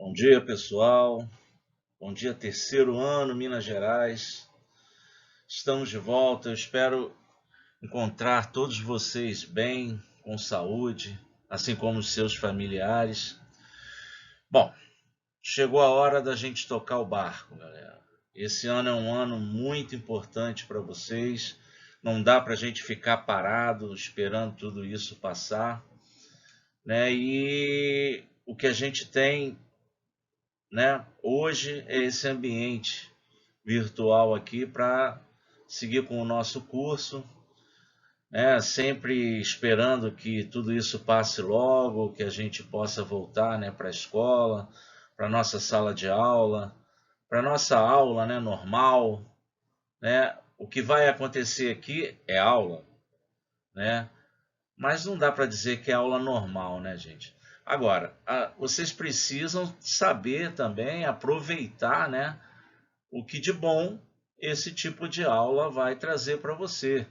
Bom dia, pessoal. Bom dia, terceiro ano, Minas Gerais. Estamos de volta. Eu espero encontrar todos vocês bem, com saúde, assim como os seus familiares. Bom, chegou a hora da gente tocar o barco, galera. Esse ano é um ano muito importante para vocês. Não dá para a gente ficar parado esperando tudo isso passar, né? E o que a gente tem, né, hoje é esse ambiente virtual aqui para seguir com o nosso curso, né? Sempre esperando que tudo isso passe logo, que a gente possa voltar, né, para a escola, para nossa sala de aula, para nossa aula, né, normal, né? O que vai acontecer aqui é aula, né? Mas não dá para dizer que é aula normal, né, gente? Agora, vocês precisam saber também aproveitar, né, o que de bom esse tipo de aula vai trazer para você.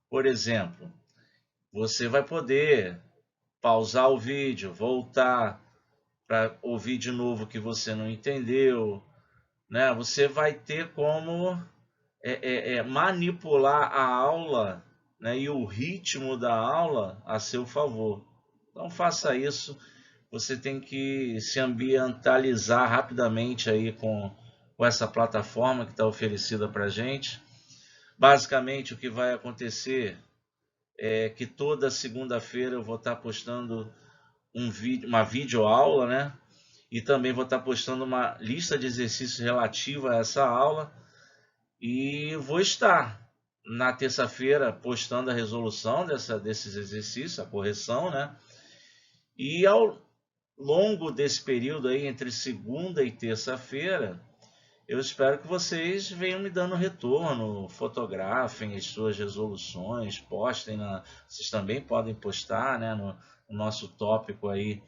Por exemplo, você vai poder pausar o vídeo, voltar para ouvir de novo o que você não entendeu, né? Você vai ter como manipular a aula, né, e o ritmo da aula a seu favor. Então faça isso. Você tem que se ambientalizar rapidamente aí com essa plataforma que está oferecida para a gente. Basicamente, o que vai acontecer é que toda segunda-feira eu vou estar postando uma videoaula, né? E também vou estar postando uma lista de exercícios relativa a essa aula. E vou estar na terça-feira postando a resolução desses exercícios, a correção, né? E ao longo desse período aí, entre segunda e terça-feira, eu espero que vocês venham me dando retorno, fotografem as suas resoluções, postem vocês também podem postar, né, no nosso tópico aí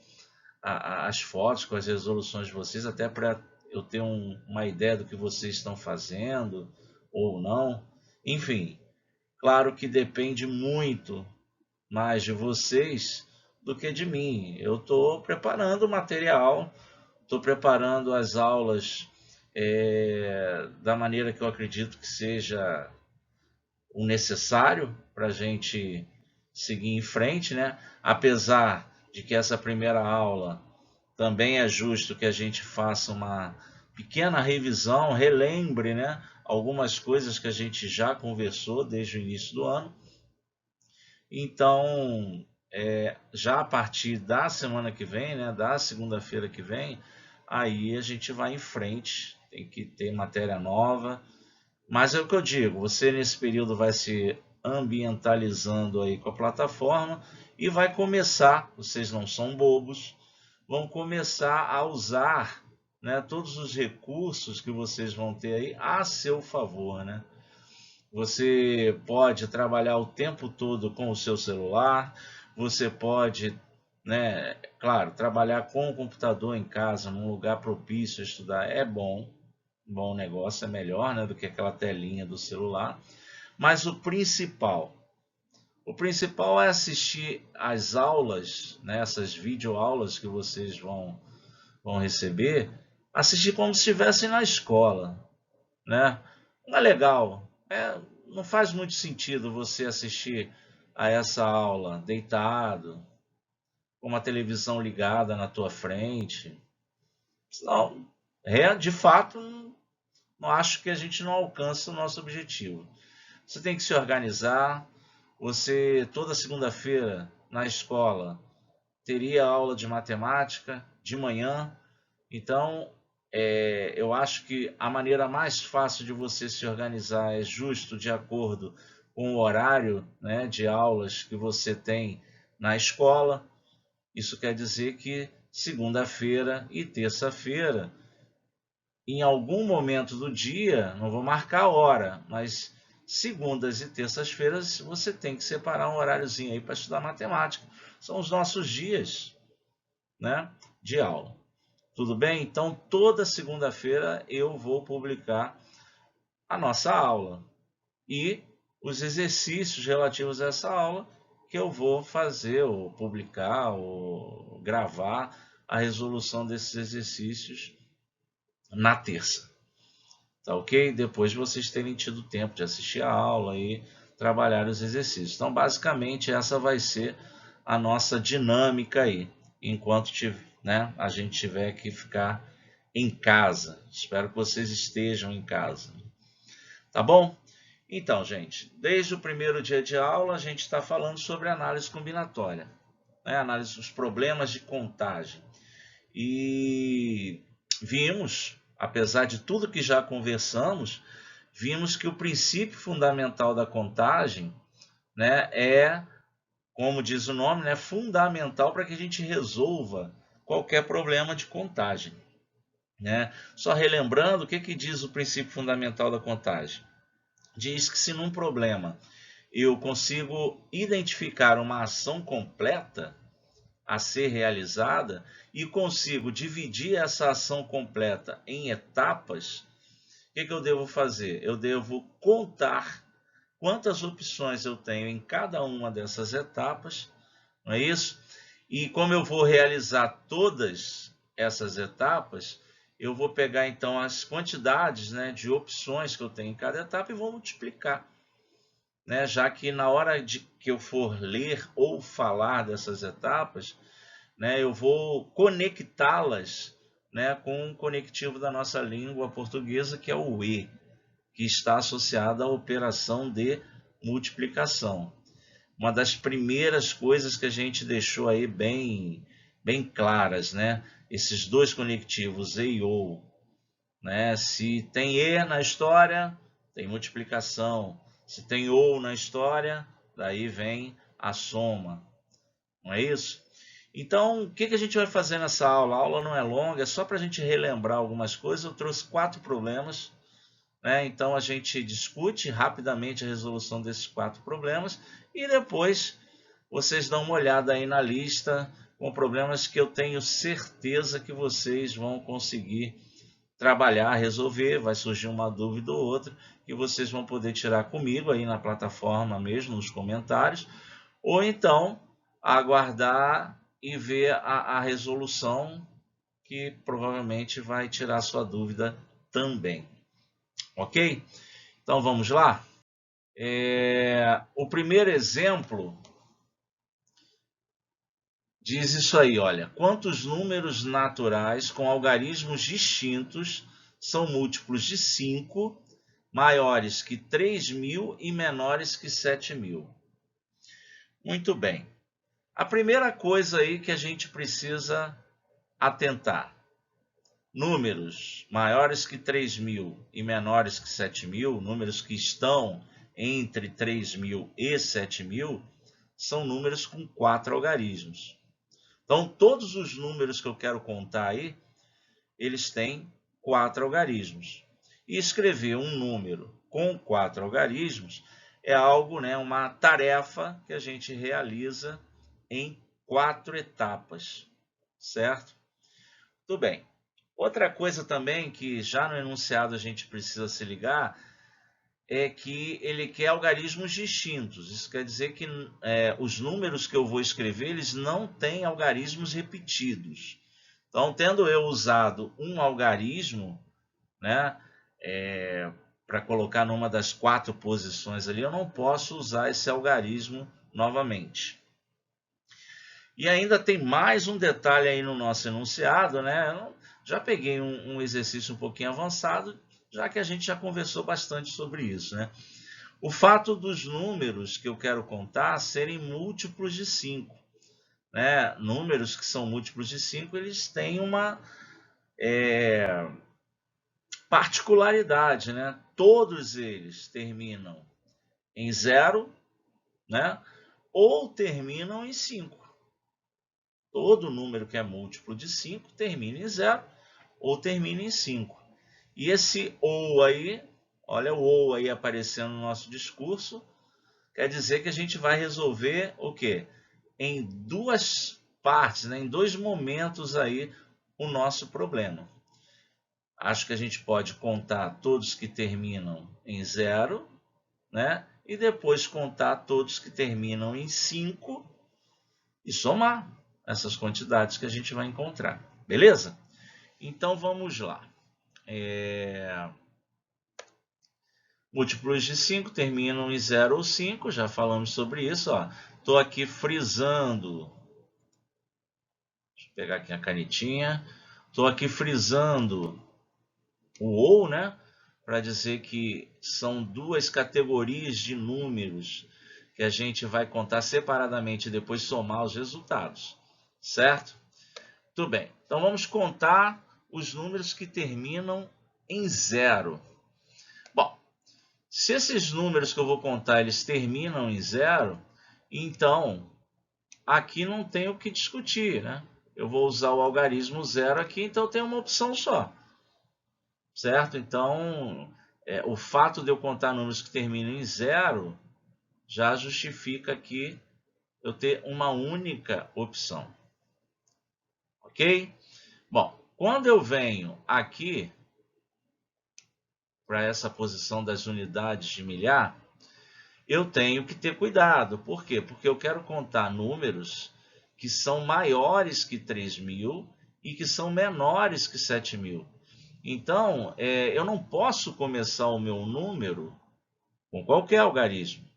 as fotos com as resoluções de vocês, até para eu ter uma ideia do que vocês estão fazendo ou não. Enfim, claro que depende muito mais de vocês do que de mim. Eu estou preparando o material, estou preparando as aulas da maneira que eu acredito que seja o necessário para a gente seguir em frente, né? Apesar de que essa primeira aula também é justo que a gente faça uma pequena revisão, relembre, né, algumas coisas que a gente já conversou desde o início do ano. Então, já a partir da semana que vem, né, da segunda-feira que vem, aí a gente vai em frente, tem que ter matéria nova. Mas é o que eu digo, você nesse período vai se ambientalizando aí com a plataforma e vai começar, vocês não são bobos, vão começar a usar, né, todos os recursos que vocês vão ter aí a seu favor, né? Você pode trabalhar o tempo todo com o seu celular, você pode, né, claro, trabalhar com o computador em casa, num lugar propício a estudar é bom negócio, é melhor, né, do que aquela telinha do celular. Mas o principal é assistir às aulas, né, essas videoaulas que vocês vão receber, assistir como se estivessem na escola, né? Não é legal, não faz muito sentido você assistir a essa aula deitado, com uma televisão ligada na tua frente. Não, de fato, não acho que a gente não alcança o nosso objetivo. Você tem que se organizar. Você, toda segunda-feira, na escola, teria aula de matemática de manhã. Então, eu acho que a maneira mais fácil de você se organizar é justo de acordo com o horário, né, de aulas que você tem na escola. Isso quer dizer que segunda-feira e terça-feira, em algum momento do dia, não vou marcar a hora, mas segundas e terças-feiras você tem que separar um horáriozinho aí para estudar matemática. São os nossos dias, né, de aula. Tudo bem? Então, toda segunda-feira eu vou publicar a nossa aula e os exercícios relativos a essa aula que eu vou fazer, ou publicar, ou gravar a resolução desses exercícios na terça. Tá ok? Depois de vocês terem tido tempo de assistir a aula e trabalhar os exercícios. Então, basicamente, essa vai ser a nossa dinâmica aí, enquanto a gente tiver que ficar em casa. Espero que vocês estejam em casa. Tá bom? Então, gente, desde o primeiro dia de aula, a gente está falando sobre análise combinatória, né? Análise dos problemas de contagem. E vimos, apesar de tudo que já conversamos, vimos que o princípio fundamental da contagem, né, é, como diz o nome, né, fundamental para que a gente resolva qualquer problema de contagem, né? Só relembrando, o que diz o princípio fundamental da contagem? Diz que se num problema eu consigo identificar uma ação completa a ser realizada e consigo dividir essa ação completa em etapas, o que eu devo fazer? Eu devo contar quantas opções eu tenho em cada uma dessas etapas, não é isso? E como eu vou realizar todas essas etapas, eu vou pegar então as quantidades, né, de opções que eu tenho em cada etapa e vou multiplicar, né? Já que na hora de que eu for ler ou falar dessas etapas, né, eu vou conectá-las, né, com um conectivo da nossa língua portuguesa, que é o E, que está associado à operação de multiplicação. Uma das primeiras coisas que a gente deixou aí bem claras, né? Esses dois conectivos, E e OU, né? Se tem E na história, tem multiplicação. Se tem OU na história, daí vem a soma. Não é isso? Então, o que a gente vai fazer nessa aula? A aula não é longa, é só para a gente relembrar algumas coisas. Eu trouxe 4 problemas, né? Então, a gente discute rapidamente a resolução desses 4 problemas e depois vocês dão uma olhada aí na lista com problemas que eu tenho certeza que vocês vão conseguir trabalhar, resolver. Vai surgir uma dúvida ou outra que vocês vão poder tirar comigo aí na plataforma mesmo, nos comentários, ou então aguardar e ver a resolução, que provavelmente vai tirar sua dúvida também. Ok? Então vamos lá? O primeiro exemplo diz isso aí, olha. Quantos números naturais com algarismos distintos são múltiplos de 5, maiores que 3.000 e menores que 7.000? Muito bem. A primeira coisa aí que a gente precisa atentar: números maiores que 3.000 e menores que 7.000, números que estão entre 3.000 e 7.000, são números com 4 algarismos. Então, todos os números que eu quero contar aí, eles têm 4 algarismos. E escrever um número com 4 algarismos é algo, né, uma tarefa que a gente realiza em 4 etapas, certo? Tudo bem. Outra coisa também que já no enunciado a gente precisa se ligar é que ele quer algarismos distintos. Isso quer dizer que os números que eu vou escrever, eles não têm algarismos repetidos. Então, tendo eu usado um algarismo, né, para colocar numa das 4 posições ali, eu não posso usar esse algarismo novamente. E ainda tem mais um detalhe aí no nosso enunciado, né? Eu já peguei um exercício um pouquinho avançado, já que a gente já conversou bastante sobre isso, né? O fato dos números que eu quero contar serem múltiplos de 5, né? Números que são múltiplos de 5, eles têm uma particularidade, né? Todos eles terminam em 0, né? Ou terminam em 5. Todo número que é múltiplo de 5 termina em 0 ou termina em 5. E esse ou aí, olha o ou aí aparecendo no nosso discurso, quer dizer que a gente vai resolver o quê? Em 2 partes, né? Em 2 momentos aí o nosso problema. Acho que a gente pode contar todos que terminam em 0, né? E depois contar todos que terminam em 5 e somar. essas quantidades que a gente vai encontrar. Beleza? Então, vamos lá. Múltiplos de 5 terminam em 0 ou 5, já falamos sobre isso. Estou aqui frisando. Deixa eu pegar aqui a canetinha. Estou aqui frisando o ou, né? Para dizer que são duas categorias de números que a gente vai contar separadamente e depois somar os resultados, certo? Tudo bem. Então, vamos contar os números que terminam em 0. Bom, se esses números que eu vou contar, eles terminam em 0, então, aqui não tem o que discutir, né? Eu vou usar o algarismo 0 aqui, então eu tenho uma opção só. Certo? Então, o fato de eu contar números que terminam em 0 já justifica aqui eu ter uma única opção. Ok? Bom, quando eu venho aqui para essa posição das unidades de milhar, eu tenho que ter cuidado. Por quê? Porque eu quero contar números que são maiores que 3.000 e que são menores que 7.000. Então, eu não posso começar o meu número com qualquer algarismo.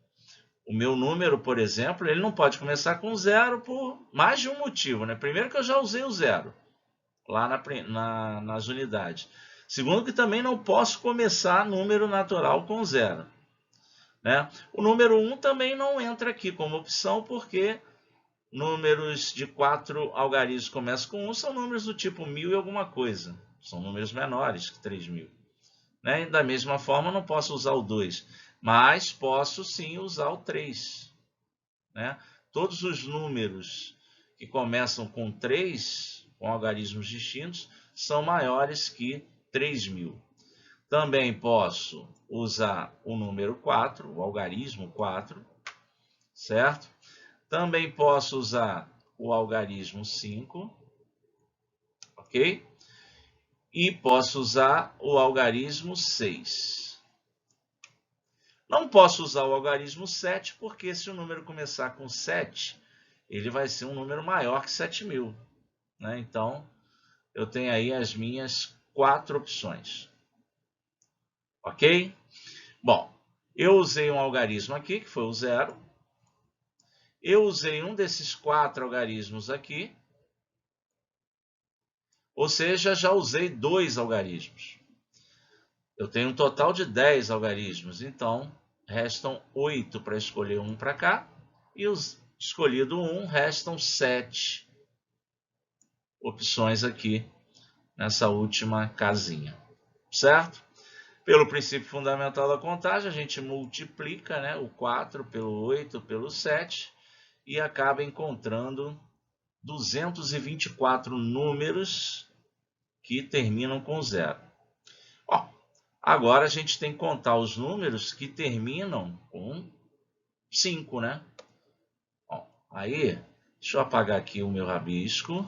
O meu número, por exemplo, ele não pode começar com 0 por mais de um motivo, né? Primeiro que eu já usei o 0 lá nas unidades. Segundo que também não posso começar número natural com 0. Né? O número 1 também não entra aqui como opção, porque números de 4 algarismos começam com 1 são números do tipo 1000 e alguma coisa. São números menores que 3.000. Né? E da mesma forma, não posso usar o 2, mas posso sim usar o 3. Né? Todos os números que começam com 3, com algarismos distintos, são maiores que 3.000. Também posso usar o número 4, o algarismo 4, certo? Também posso usar o algarismo 5, ok? E posso usar o algarismo 6. Não posso usar o algarismo 7, porque se o número começar com 7, ele vai ser um número maior que 7.000. Né? Então, eu tenho aí as minhas 4 opções. Ok? Bom, eu usei um algarismo aqui, que foi o 0. Eu usei um desses 4 algarismos aqui. Ou seja, já usei 2 algarismos. Eu tenho um total de 10 algarismos, então restam 8 para escolher um para cá. E os escolhido 1, restam 7 opções aqui nessa última casinha, certo? Pelo princípio fundamental da contagem, a gente multiplica, né, o 4 pelo 8 pelo 7 e acaba encontrando 224 números que terminam com 0. Ó, agora a gente tem que contar os números que terminam com 5, né? Ó, aí, deixa eu apagar aqui o meu rabisco.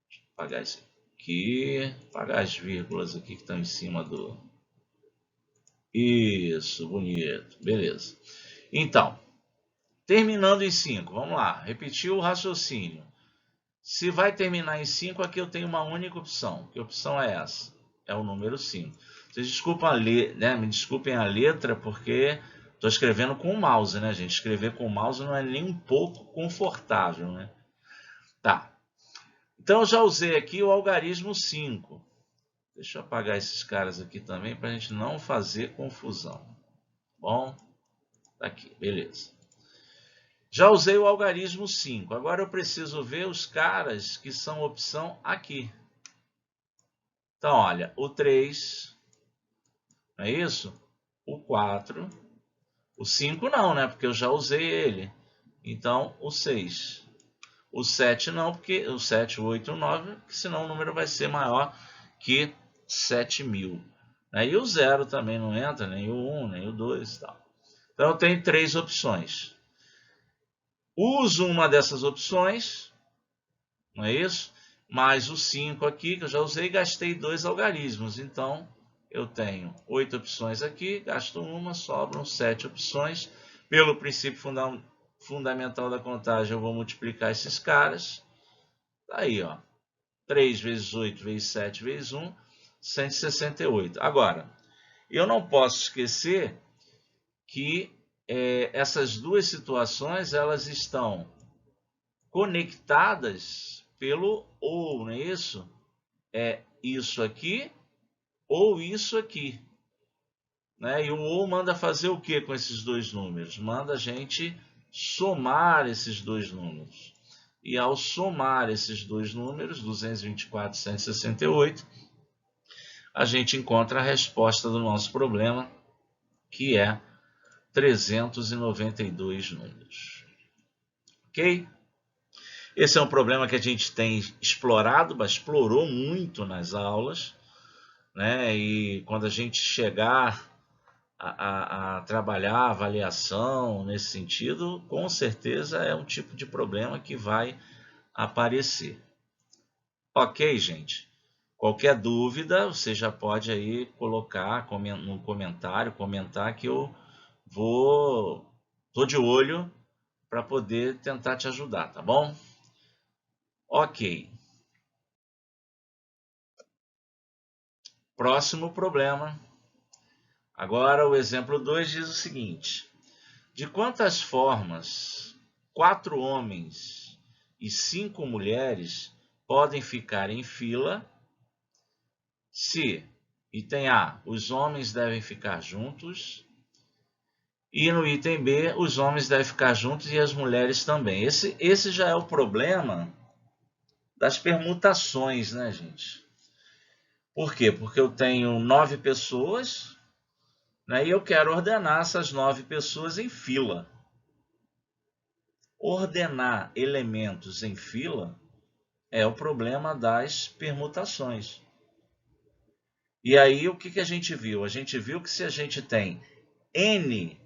Deixa eu apagar isso aqui. Apagar as vírgulas aqui que estão em cima do... Isso, bonito. Beleza. Então, terminando em 5, vamos lá. Repetir o raciocínio. Se vai terminar em 5, aqui eu tenho uma única opção. Que opção é essa? É o número 5. Vocês me desculpem a letra, porque estou escrevendo com o mouse, né, gente? Escrever com o mouse não é nem um pouco confortável, né? Tá. Então, eu já usei aqui o algarismo 5. Deixa eu apagar esses caras aqui também, para a gente não fazer confusão. Bom, tá aqui, beleza. Já usei o algarismo 5. Agora eu preciso ver os caras que são opção aqui. Então, olha, o 3, não é isso? O 4, o 5 não, né? Porque eu já usei ele. Então, o 6. O 7 não, porque o 7, o 8, o 9, porque senão o número vai ser maior que 7.000. E o 0 também não entra, nem o 1, nem o 2 e tal. Então, eu tenho 3 opções. Uso uma dessas opções, não é isso? Mais o 5 aqui, que eu já usei, gastei 2 algarismos. Então, eu tenho 8 opções aqui, gasto uma, sobram 7 opções. Pelo princípio fundamental da contagem, eu vou multiplicar esses caras. Tá aí, ó. 3 vezes 8 vezes 7 vezes 1, 168. Agora, eu não posso esquecer que essas duas situações elas estão conectadas pelo ou, não é isso? É isso aqui ou isso aqui. Né? E o ou manda fazer o que com esses dois números? Manda a gente somar esses dois números. E ao somar esses dois números, 224 e 168, a gente encontra a resposta do nosso problema, que é 392 números. Ok? Esse é um problema que a gente tem explorado, mas explorou muito nas aulas, né? E quando a gente chegar a trabalhar a avaliação nesse sentido, com certeza é um tipo de problema que vai aparecer. Ok, gente? Qualquer dúvida, você já pode aí colocar no comentário, comentar que eu tô de olho para poder tentar te ajudar, tá bom? Ok. Próximo problema. Agora o exemplo 2 diz o seguinte: de quantas formas 4 homens e 5 mulheres podem ficar em fila se, item A, os homens devem ficar juntos, e no item B, os homens devem ficar juntos e as mulheres também. Esse já é o problema das permutações, né, gente? Por quê? Porque eu tenho 9 pessoas, né, e eu quero ordenar essas 9 pessoas em fila. Ordenar elementos em fila é o problema das permutações. E aí, o que a gente viu? A gente viu que se a gente tem N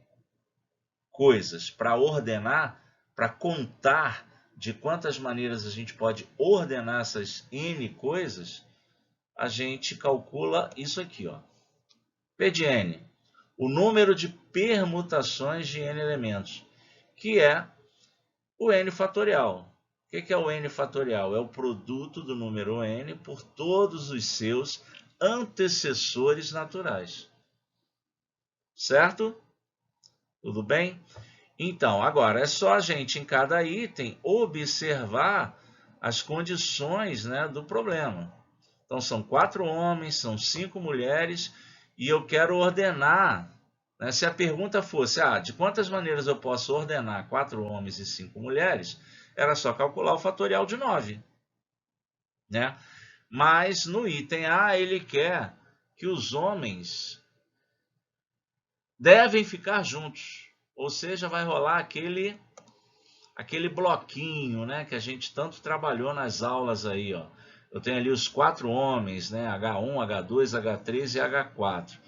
coisas para ordenar, para contar de quantas maneiras a gente pode ordenar essas N coisas, a gente calcula isso aqui, ó. P de N, o número de permutações de N elementos, que é o N fatorial. O que é o N fatorial? É o produto do número N por todos os seus antecessores naturais. Certo? Tudo bem? Então, agora é só a gente, em cada item, observar as condições, né, do problema. Então, são 4 homens, são 5 mulheres, e eu quero ordenar. Né, se a pergunta fosse, de quantas maneiras eu posso ordenar 4 homens e 5 mulheres, era só calcular o fatorial de 9. Né? Mas no item A, ele quer que os homens devem ficar juntos. Ou seja, vai rolar aquele bloquinho, né, que a gente tanto trabalhou nas aulas aí, ó. Eu tenho ali os 4 homens, né, H1, H2, H3 e H4.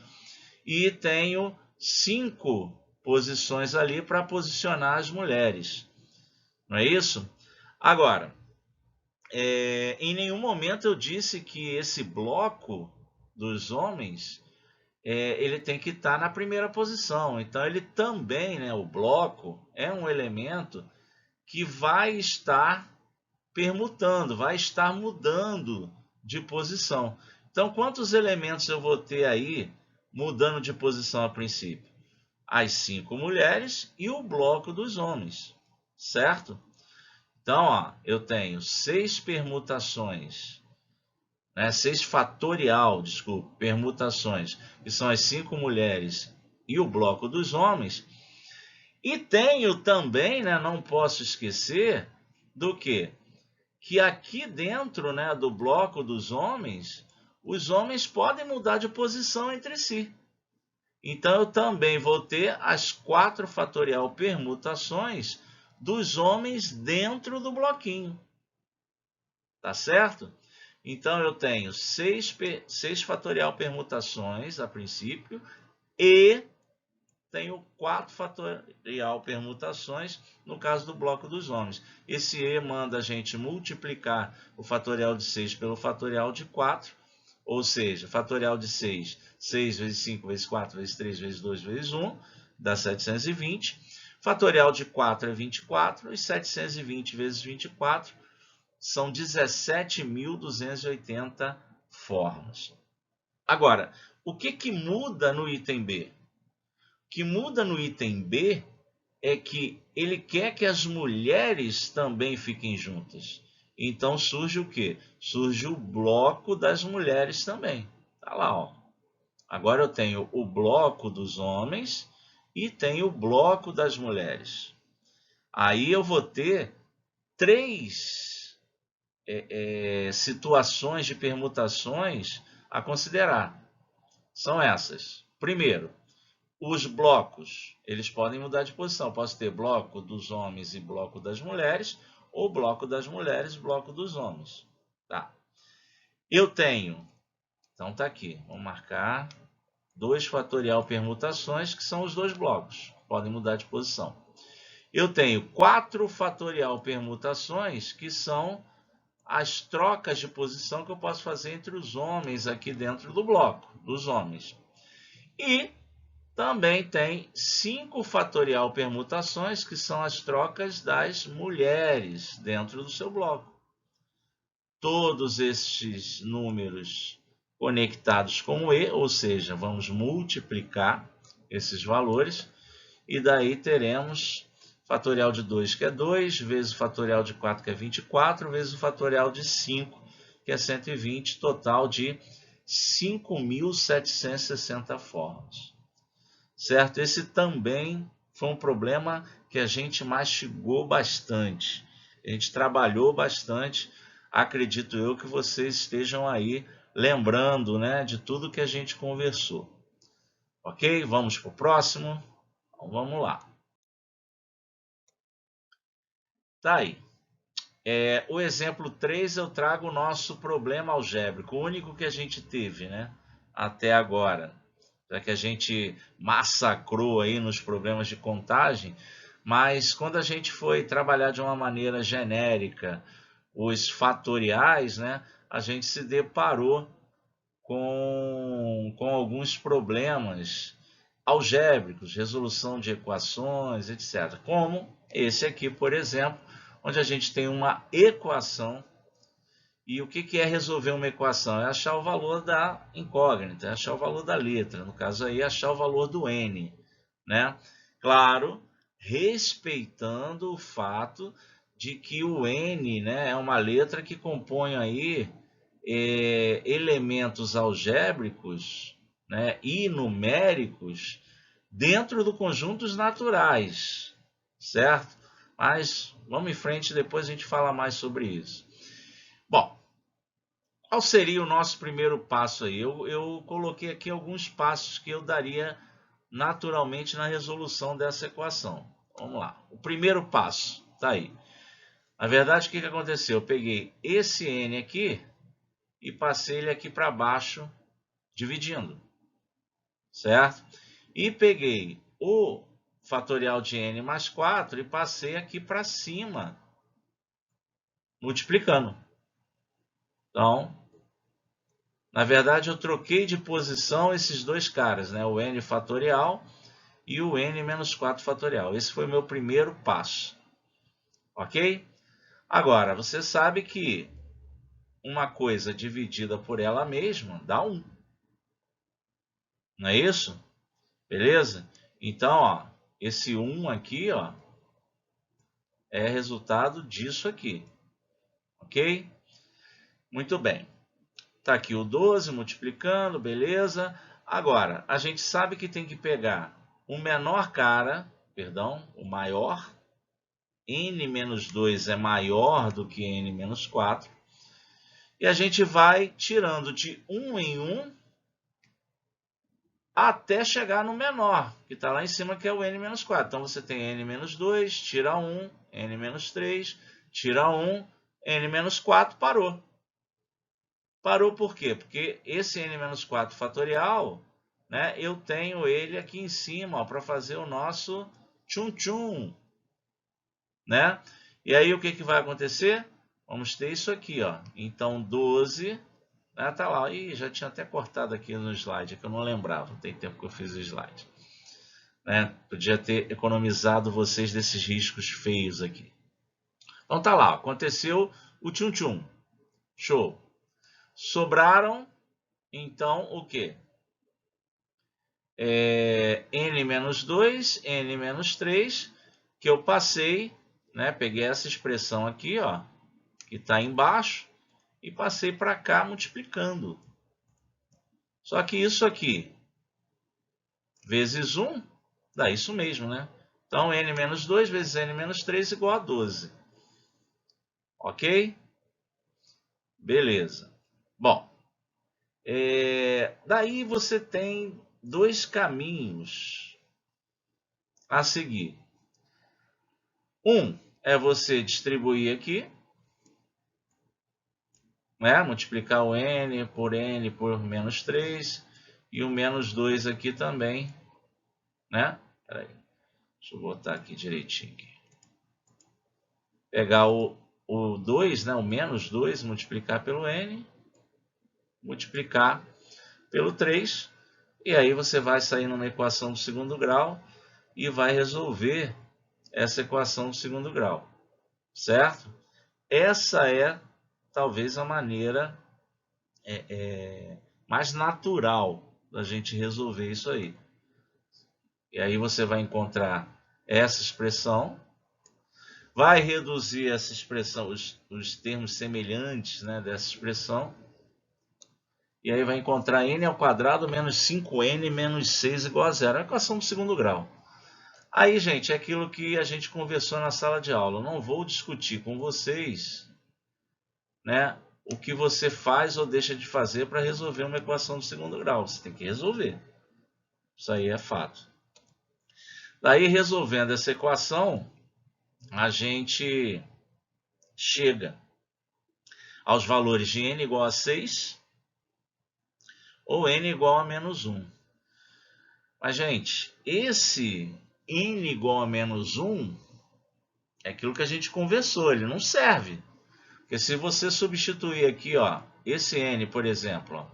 E tenho 5 posições ali para posicionar as mulheres. Não é isso? Agora, em nenhum momento eu disse que esse bloco dos homens ele tem que estar na primeira posição. Então, ele também, né, o bloco, é um elemento que vai estar permutando, vai estar mudando de posição. Então, quantos elementos eu vou ter aí mudando de posição a princípio? As 5 mulheres e o bloco dos homens, certo? Então, ó, eu tenho 6 permutações, né, 6 fatorial, desculpa, permutações, que são as 5 mulheres e o bloco dos homens. E tenho também, né, não posso esquecer do que aqui dentro, né, do bloco dos homens, os homens podem mudar de posição entre si. Então, eu também vou ter as 4 fatorial permutações dos homens dentro do bloquinho. Tá certo? Então, eu tenho 6 fatorial permutações, a princípio, e tenho 4 fatorial permutações no caso do bloco dos homens. Esse E manda a gente multiplicar o fatorial de 6 pelo fatorial de 4, ou seja, fatorial de 6, 6 vezes 5 vezes 4 vezes 3 vezes 2 vezes 1, dá 720. Fatorial de 4 é 24 e 720 vezes 24 são 17.280 formas. Agora, o que muda no item B? O que muda no item B é que ele quer que as mulheres também fiquem juntas. Então surge o quê? Surge o bloco das mulheres também. Tá lá, ó. Agora eu tenho o bloco dos homens e tenho o bloco das mulheres. Aí eu vou ter três situações de permutações a considerar. São essas. Primeiro, os blocos, eles podem mudar de posição. Posso ter bloco dos homens e bloco das mulheres, ou bloco das mulheres e bloco dos homens. Tá. Eu tenho, então tá aqui, vamos marcar 2 fatorial permutações, que são os dois blocos, podem mudar de posição. Eu tenho 4 fatorial permutações, que são as trocas de posição que eu posso fazer entre os homens aqui dentro do bloco, dos homens. E também tem 5 fatorial permutações, que são as trocas das mulheres dentro do seu bloco. Todos estes números conectados com E, ou seja, vamos multiplicar esses valores, e daí teremos fatorial de 2, que é 2, vezes o fatorial de 4, que é 24, vezes o fatorial de 5, que é 120, total de 5.760 formas. Certo? Esse também foi um problema que a gente mastigou bastante. A gente trabalhou bastante. Acredito eu que vocês estejam aí lembrando, né, de tudo que a gente conversou. Ok? Vamos para o próximo? Então, vamos lá. Tá aí. O exemplo 3 eu trago o nosso problema algébrico, o único que a gente teve, né, até agora. Já que a gente massacrou aí nos problemas de contagem, mas quando a gente foi trabalhar de uma maneira genérica os fatoriais, né, a gente se deparou com alguns problemas algébricos, resolução de equações, etc. Como esse aqui, por exemplo, onde a gente tem uma equação. E o que é resolver uma equação? É achar o valor da incógnita, é achar o valor da letra. No caso aí, achar o valor do n, né? Claro, respeitando o fato de que o n, né, é uma letra que compõe aí elementos algébricos, né, e numéricos dentro do conjunto dos naturais, certo? Mas vamos em frente, depois a gente fala mais sobre isso. Bom, qual seria o nosso primeiro passo aí? Eu coloquei aqui alguns passos que eu daria naturalmente na resolução dessa equação. Vamos lá. O primeiro passo está aí. Na verdade, o que aconteceu? Eu peguei esse n aqui e passei ele aqui para baixo, dividindo. Certo? E peguei o fatorial de n mais 4 e passei aqui para cima, multiplicando. Então, na verdade, eu troquei de posição esses dois caras, né? O n fatorial e o n menos 4 fatorial. Esse foi o meu primeiro passo. Ok? Agora, você sabe que uma coisa dividida por ela mesma dá 1. Não é isso? Beleza? Então, ó, esse 1 aqui, ó, é resultado disso aqui. Ok? Muito bem. Está aqui o 12 multiplicando, beleza. Agora, a gente sabe que tem que pegar o menor cara, perdão, o maior. N menos 2 é maior do que N menos 4. E a gente vai tirando de 1 em 1 até chegar no menor, que está lá em cima, que é o N menos 4. Então, você tem N menos 2, tira 1, N menos 3, tira 1, N menos 4, parou. Parou por quê? Porque esse n menos 4 fatorial, né, eu tenho ele aqui em cima para fazer o nosso tchum-tchum. Né? E aí o que vai acontecer? Vamos ter isso aqui. Ó. Então 12, né, tá lá. Ih, já tinha até cortado aqui no slide, que eu não lembrava. Tem tempo que eu fiz o slide. né? Podia ter economizado vocês desses riscos feios aqui. Então tá lá, aconteceu o tchum-tchum. Show. Sobraram, então, o quê? N-2, N-3, que eu passei, né? Peguei essa expressão aqui, ó, que está embaixo, e passei para cá multiplicando. Só que isso aqui, vezes 1, dá isso mesmo, né? Então, N-2 vezes N-3 igual a 12. Ok? Beleza. Bom, daí você tem dois caminhos a seguir. Um é você distribuir aqui, né? Multiplicar o n por menos 3 e o menos 2 aqui também, né? Peraí, deixa eu botar aqui direitinho. Pegar o 2, né? O menos 2, multiplicar pelo n, multiplicar pelo 3, e aí você vai sair numa equação do segundo grau e vai resolver essa equação do segundo grau, certo? Essa é talvez a maneira mais natural da gente resolver isso aí. E aí você vai encontrar essa expressão, vai reduzir essa expressão, os termos semelhantes, né, dessa expressão, e aí vai encontrar n ao quadrado menos 5n menos 6 igual a zero. É a equação do segundo grau. Aí, gente, é aquilo que a gente conversou na sala de aula. Eu não vou discutir com vocês, né, o que você faz ou deixa de fazer para resolver uma equação do segundo grau. Você tem que resolver. Isso aí é fato. Daí, resolvendo essa equação, a gente chega aos valores de n igual a 6 ou n igual a menos 1. Mas, gente, esse n igual a menos 1 é aquilo que a gente conversou, ele não serve. Porque se você substituir aqui, ó, esse n, por exemplo, ó,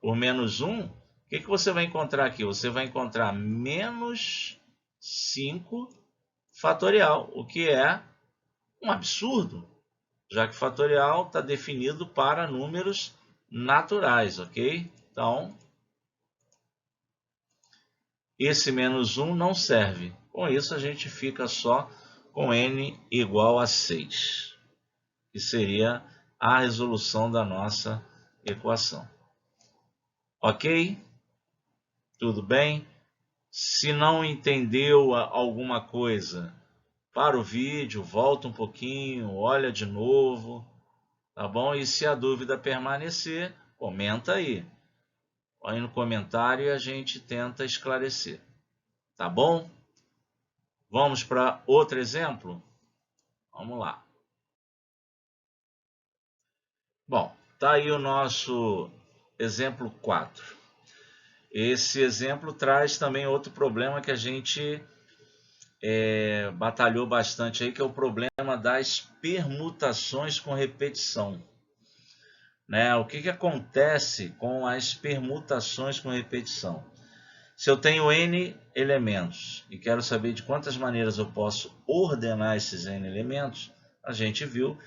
por menos 1, o que você vai encontrar aqui? Você vai encontrar menos 5 fatorial, o que é um absurdo, já que fatorial está definido para números naturais, ok? Então, esse menos 1 não serve. Com isso, a gente fica só com n igual a 6, que seria a resolução da nossa equação. Ok? Tudo bem? Se não entendeu alguma coisa, para o vídeo, volta um pouquinho, olha de novo, tá bom? E se a dúvida permanecer, comenta aí. Aí no comentário e a gente tenta esclarecer. Tá bom? Vamos para outro exemplo? Vamos lá. Bom, tá aí o nosso exemplo 4. Esse exemplo traz também outro problema que a gente batalhou bastante aí, que é o problema das permutações com repetição. Né? O que acontece com as permutações com repetição? Se eu tenho n elementos e quero saber de quantas maneiras eu posso ordenar esses n elementos, a gente viu,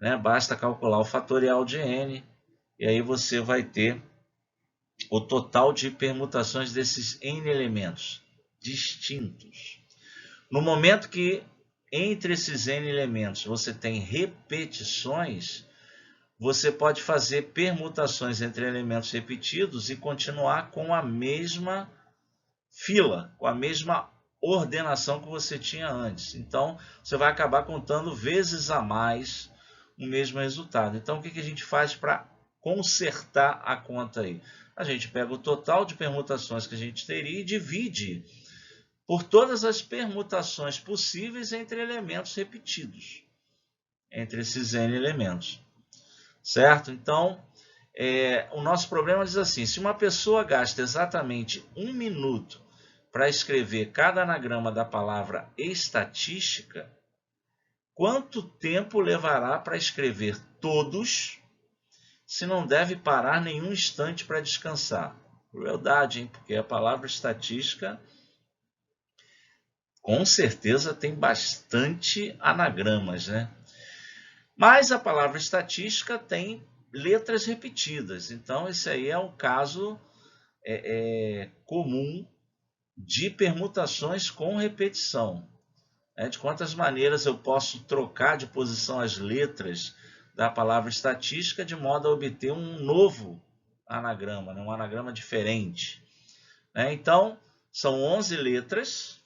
né? Basta calcular o fatorial de n e aí você vai ter o total de permutações desses n elementos distintos. No momento que entre esses n elementos você tem repetições, você pode fazer permutações entre elementos repetidos e continuar com a mesma fila, com a mesma ordenação que você tinha antes. Então, você vai acabar contando vezes a mais o mesmo resultado. Então, o que a gente faz para consertar a conta aí? A gente pega o total de permutações que a gente teria e divide por todas as permutações possíveis entre elementos repetidos, entre esses n elementos. Certo? Então, o nosso problema diz assim, se uma pessoa gasta exatamente 1 minuto para escrever cada anagrama da palavra estatística, quanto tempo levará para escrever todos, se não deve parar nenhum instante para descansar? Crueldade, hein? Porque a palavra estatística Com certeza tem bastante anagramas, né? Mas a palavra estatística tem letras repetidas. Então, esse aí é um caso comum de permutações com repetição. De quantas maneiras eu posso trocar de posição as letras da palavra estatística de modo a obter um novo anagrama, um anagrama diferente. Então, são 11 letras.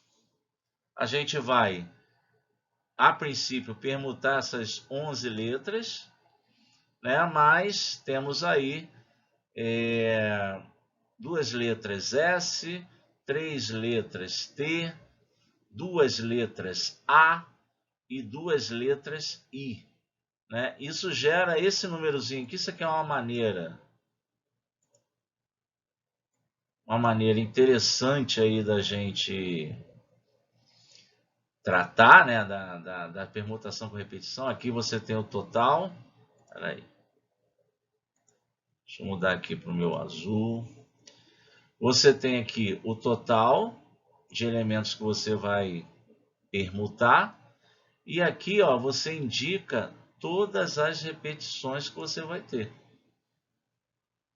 A gente vai, a princípio, permutar essas 11 letras, mas temos aí 2 letras S, 3 letras T, 2 letras A e 2 letras I. Isso gera esse númerozinho aqui. Isso aqui é uma maneira interessante aí da gente tratar, da permutação com repetição. Aqui você tem o total. Espera aí. Deixa eu mudar aqui para o meu azul. Você tem aqui o total de elementos que você vai permutar. E aqui, ó, você indica todas as repetições que você vai ter.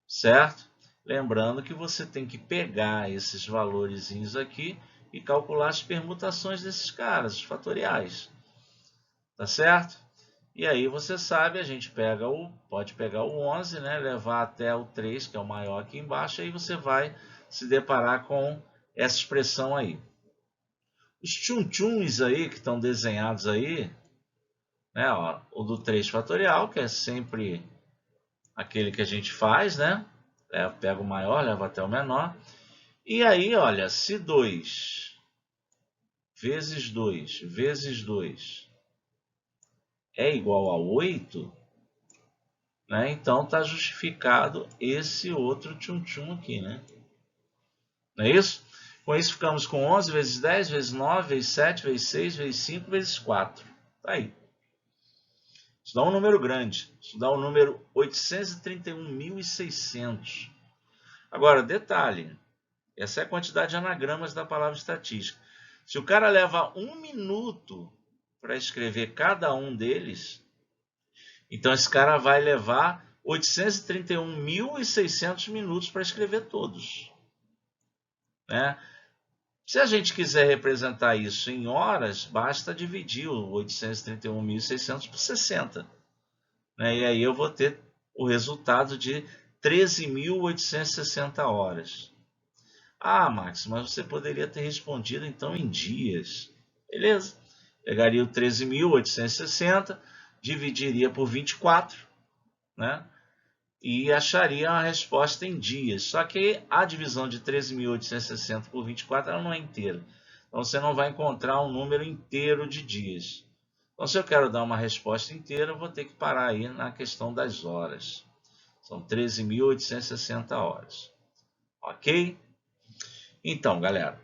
Certo? Lembrando que você tem que pegar esses valores aqui e calcular as permutações desses caras, os fatoriais. Tá certo? E aí você sabe, a gente pode pegar o 11, levar até o 3, que é o maior aqui embaixo, aí você vai se deparar com essa expressão aí. Os tchum-tchuns aí que estão desenhados aí, o do 3 fatorial, que é sempre aquele que a gente faz, pega o maior, leva até o menor. E aí, olha, se 2 vezes 2 vezes 2 é igual a 8, então está justificado esse outro tchum-tchum aqui, Não é isso? Com isso ficamos com 11 vezes 10 vezes 9 vezes 7 vezes 6 vezes 5 vezes 4. Tá aí. Isso dá um número grande. Isso dá o número 831.600. Agora, detalhe. Essa é a quantidade de anagramas da palavra estatística. Se o cara leva 1 minuto para escrever cada um deles, então esse cara vai levar 831.600 minutos para escrever todos. Se a gente quiser representar isso em horas, basta dividir o 831.600 por 60. E aí eu vou ter o resultado de 13.860 horas. Ah, Max, mas você poderia ter respondido então em dias. Beleza. Pegaria o 13.860, dividiria por 24, e acharia a resposta em dias. Só que a divisão de 13.860 por 24 ela não é inteira. Então você não vai encontrar um número inteiro de dias. Então se eu quero dar uma resposta inteira, eu vou ter que parar aí na questão das horas. São 13.860 horas. Ok? Então, galera,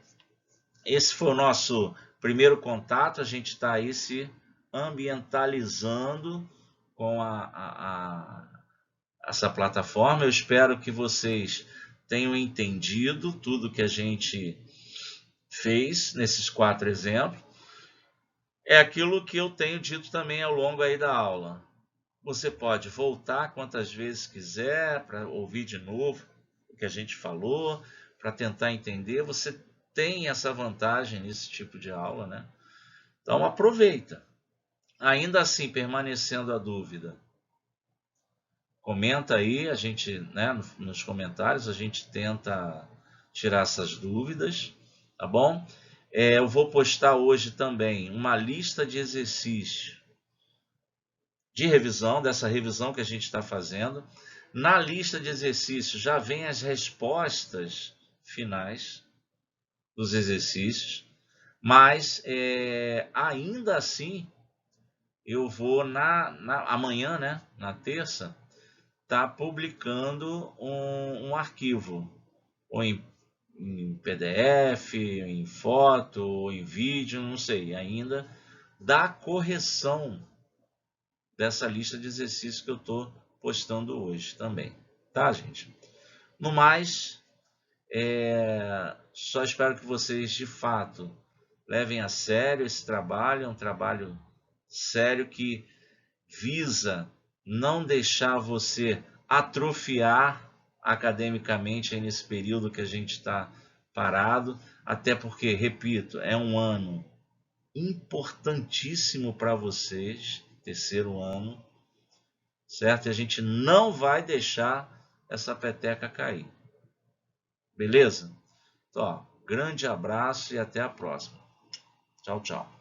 esse foi o nosso primeiro contato. A gente está aí se ambientalizando com essa plataforma. Eu espero que vocês tenham entendido tudo que a gente fez nesses 4 exemplos. É aquilo que eu tenho dito também ao longo aí da aula. Você pode voltar quantas vezes quiser para ouvir de novo o que a gente falou, para tentar entender. Você tem essa vantagem nesse tipo de aula, Então aproveita. Ainda assim, permanecendo a dúvida, comenta aí, a gente, nos comentários, a gente tenta tirar essas dúvidas, tá bom? Eu vou postar hoje também uma lista de exercícios de revisão, dessa revisão que a gente está fazendo. Na lista de exercícios já vem as respostas finais dos exercícios, mas ainda assim eu vou amanhã, na terça, tá publicando um arquivo, ou em PDF, em foto, ou em vídeo, não sei ainda, da correção dessa lista de exercícios que eu estou postando hoje também, tá, gente? No mais, só espero que vocês, de fato, levem a sério esse trabalho, é um trabalho sério que visa não deixar você atrofiar academicamente aí nesse período que a gente está parado, até porque, repito, é um ano importantíssimo para vocês, terceiro ano, certo? E a gente não vai deixar essa peteca cair, beleza? Então, ó, grande abraço e até a próxima. Tchau, tchau.